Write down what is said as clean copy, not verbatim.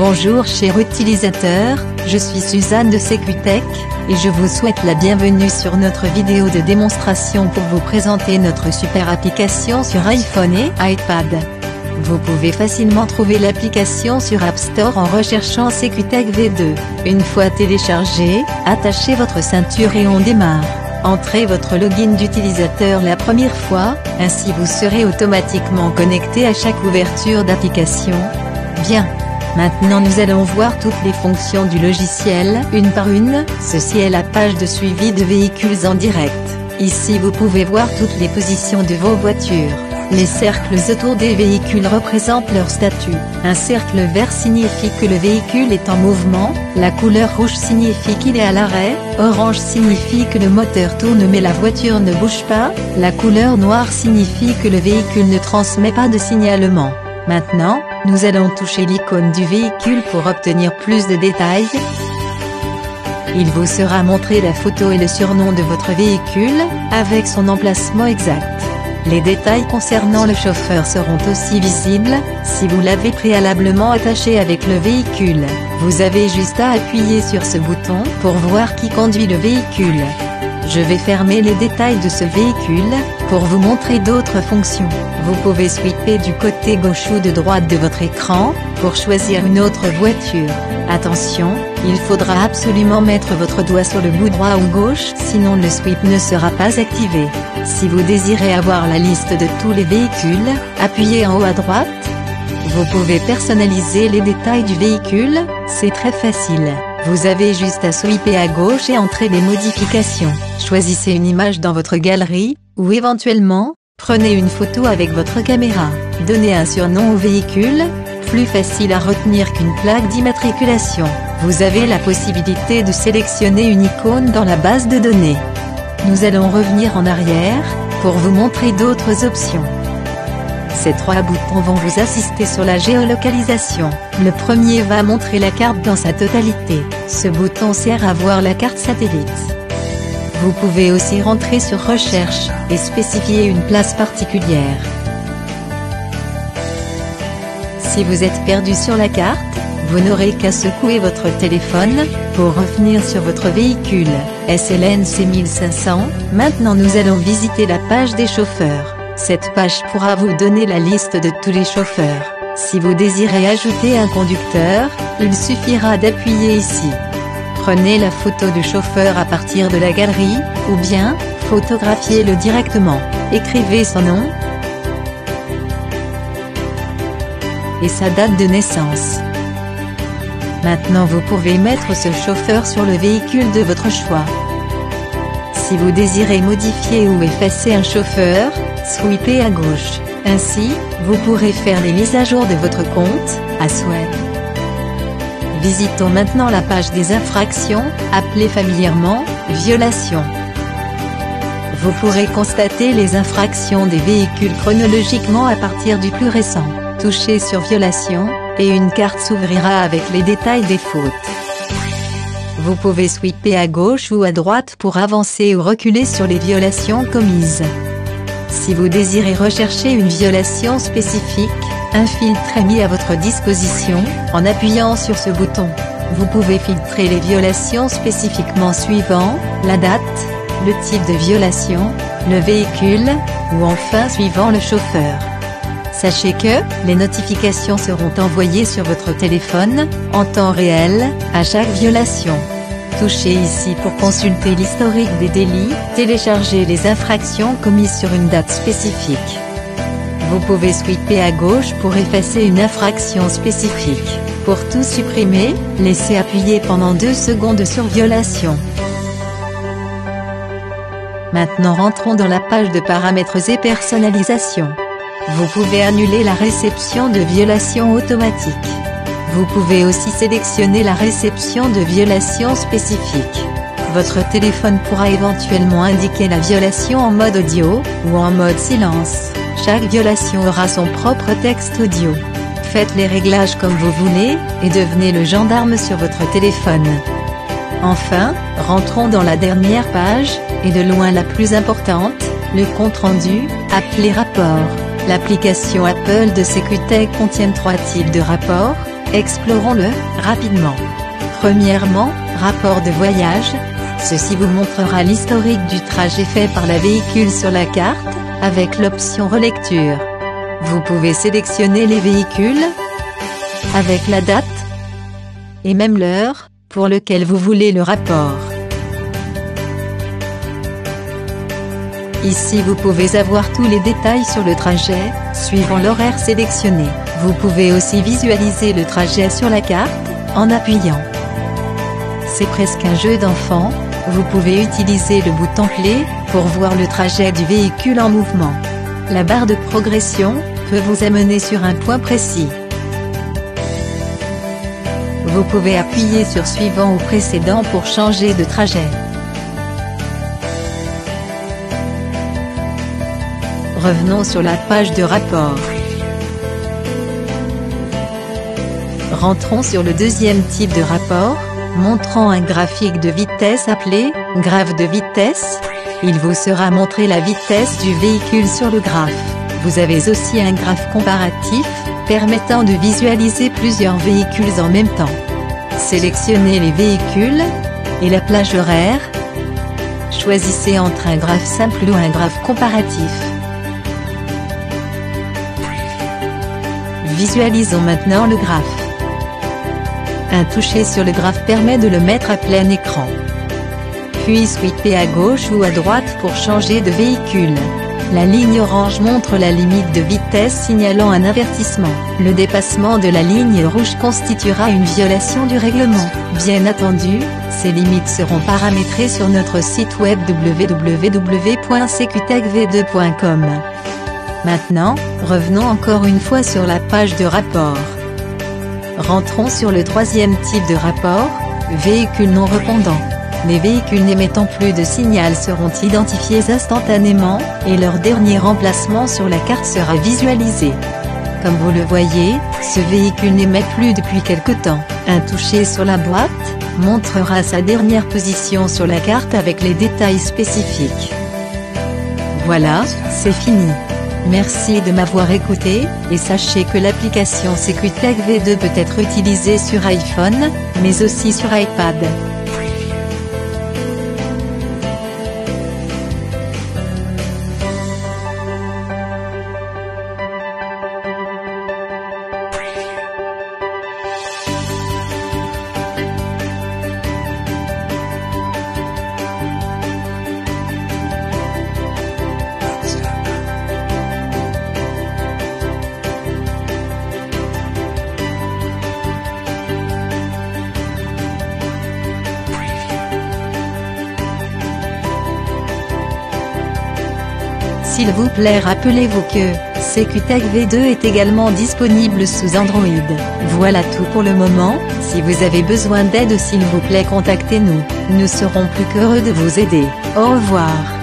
Bonjour chers utilisateurs, je suis Suzanne de Secutech, et je vous souhaite la bienvenue sur notre vidéo de démonstration pour vous présenter notre super application sur iPhone et iPad. Vous pouvez facilement trouver l'application sur App Store en recherchant Secutech V2. Une fois téléchargée, attachez votre ceinture et on démarre. Entrez votre login d'utilisateur la première fois, ainsi vous serez automatiquement connecté à chaque ouverture d'application. Bien. Maintenant nous allons voir toutes les fonctions du logiciel, une par une. Ceci est la page de suivi de véhicules en direct. Ici vous pouvez voir toutes les positions de vos voitures. Les cercles autour des véhicules représentent leur statut. Un cercle vert signifie que le véhicule est en mouvement, la couleur rouge signifie qu'il est à l'arrêt, orange signifie que le moteur tourne mais la voiture ne bouge pas, la couleur noire signifie que le véhicule ne transmet pas de signalement. Maintenant, nous allons toucher l'icône du véhicule pour obtenir plus de détails. Il vous sera montré la photo et le surnom de votre véhicule, avec son emplacement exact. Les détails concernant le chauffeur seront aussi visibles, si vous l'avez préalablement attaché avec le véhicule. Vous avez juste à appuyer sur ce bouton pour voir qui conduit le véhicule. Je vais fermer les détails de ce véhicule, pour vous montrer d'autres fonctions. Vous pouvez swiper du côté gauche ou de droite de votre écran, pour choisir une autre voiture. Attention, il faudra absolument mettre votre doigt sur le bout droit ou gauche, sinon le sweep ne sera pas activé. Si vous désirez avoir la liste de tous les véhicules, appuyez en haut à droite. Vous pouvez personnaliser les détails du véhicule, c'est très facile. Vous avez juste à swiper à gauche et entrer les modifications. Choisissez une image dans votre galerie, ou éventuellement, prenez une photo avec votre caméra. Donnez un surnom au véhicule, plus facile à retenir qu'une plaque d'immatriculation. Vous avez la possibilité de sélectionner une icône dans la base de données. Nous allons revenir en arrière, pour vous montrer d'autres options. Ces trois boutons vont vous assister sur la géolocalisation. Le premier va montrer la carte dans sa totalité. Ce bouton sert à voir la carte satellite. Vous pouvez aussi rentrer sur Recherche, et spécifier une place particulière. Si vous êtes perdu sur la carte, vous n'aurez qu'à secouer votre téléphone, pour revenir sur votre véhicule. SLNC 1500. Maintenant nous allons visiter la page des chauffeurs. Cette page pourra vous donner la liste de tous les chauffeurs. Si vous désirez ajouter un conducteur, il suffira d'appuyer ici. Prenez la photo du chauffeur à partir de la galerie, ou bien, photographiez-le directement. Écrivez son nom et sa date de naissance. Maintenant vous pouvez mettre ce chauffeur sur le véhicule de votre choix. Si vous désirez modifier ou effacer un chauffeur, sweepez à gauche. Ainsi, vous pourrez faire les mises à jour de votre compte, à souhait. Visitons maintenant la page des infractions, appelée familièrement « Violation ». Vous pourrez constater les infractions des véhicules chronologiquement à partir du plus récent. Touchez sur « Violation » et une carte s'ouvrira avec les détails des fautes. Vous pouvez sweeper à gauche ou à droite pour avancer ou reculer sur les violations commises. Si vous désirez rechercher une violation spécifique, un filtre est mis à votre disposition, en appuyant sur ce bouton. Vous pouvez filtrer les violations spécifiquement suivant, la date, le type de violation, le véhicule, ou enfin suivant le chauffeur. Sachez que, les notifications seront envoyées sur votre téléphone, en temps réel, à chaque violation. Touchez ici pour consulter l'historique des délits, télécharger les infractions commises sur une date spécifique. Vous pouvez sweeper à gauche pour effacer une infraction spécifique. Pour tout supprimer, laissez appuyer pendant 2 secondes sur violation. Maintenant rentrons dans la page de paramètres et personnalisation. Vous pouvez annuler la réception de violations automatiques. Vous pouvez aussi sélectionner la réception de violations spécifiques. Votre téléphone pourra éventuellement indiquer la violation en mode audio, ou en mode silence. Chaque violation aura son propre texte audio. Faites les réglages comme vous voulez, et devenez le gendarme sur votre téléphone. Enfin, rentrons dans la dernière page, et de loin la plus importante, le compte-rendu, appelé rapport. L'application Apple de Secutech contient 3 types de rapports, Explorons-le rapidement. Premièrement, rapport de voyage. Ceci vous montrera l'historique du trajet fait par le véhicule sur la carte, avec l'option relecture. Vous pouvez sélectionner les véhicules avec la date et même l'heure pour lequel vous voulez le rapport. Ici vous pouvez avoir tous les détails sur le trajet, suivant l'horaire sélectionné. Vous pouvez aussi visualiser le trajet sur la carte, en appuyant. C'est presque un jeu d'enfant, vous pouvez utiliser le bouton clé, pour voir le trajet du véhicule en mouvement. La barre de progression, peut vous amener sur un point précis. Vous pouvez appuyer sur suivant ou précédent pour changer de trajet. Revenons sur la page de rapport. Rentrons sur le deuxième type de rapport, montrant un graphique de vitesse appelé « graphe de vitesse ». Il vous sera montré la vitesse du véhicule sur le graphe. Vous avez aussi un graphe comparatif, permettant de visualiser plusieurs véhicules en même temps. Sélectionnez les véhicules et la plage horaire. Choisissez entre un graphe simple ou un graphe comparatif. Visualisons maintenant le graphe. Un toucher sur le graphe permet de le mettre à plein écran. Puis sweepez à gauche ou à droite pour changer de véhicule. La ligne orange montre la limite de vitesse signalant un avertissement. Le dépassement de la ligne rouge constituera une violation du règlement. Bien entendu, ces limites seront paramétrées sur notre site web www.secutechv2.com. Maintenant, revenons encore une fois sur la page de rapport. Rentrons sur le troisième type de rapport, véhicule non répondant. Les véhicules n'émettant plus de signal seront identifiés instantanément, et leur dernier emplacement sur la carte sera visualisé. Comme vous le voyez, ce véhicule n'émet plus depuis quelque temps. Un toucher sur la boîte montrera sa dernière position sur la carte avec les détails spécifiques. Voilà, c'est fini. Merci de m'avoir écouté, et sachez que l'application Secutech V2 peut être utilisée sur iPhone, mais aussi sur iPad. S'il vous plaît, rappelez-vous que Secutech V2 est également disponible sous Android. Voilà tout pour le moment. Si vous avez besoin d'aide, s'il vous plaît, contactez-nous. Nous serons plus qu'heureux de vous aider. Au revoir.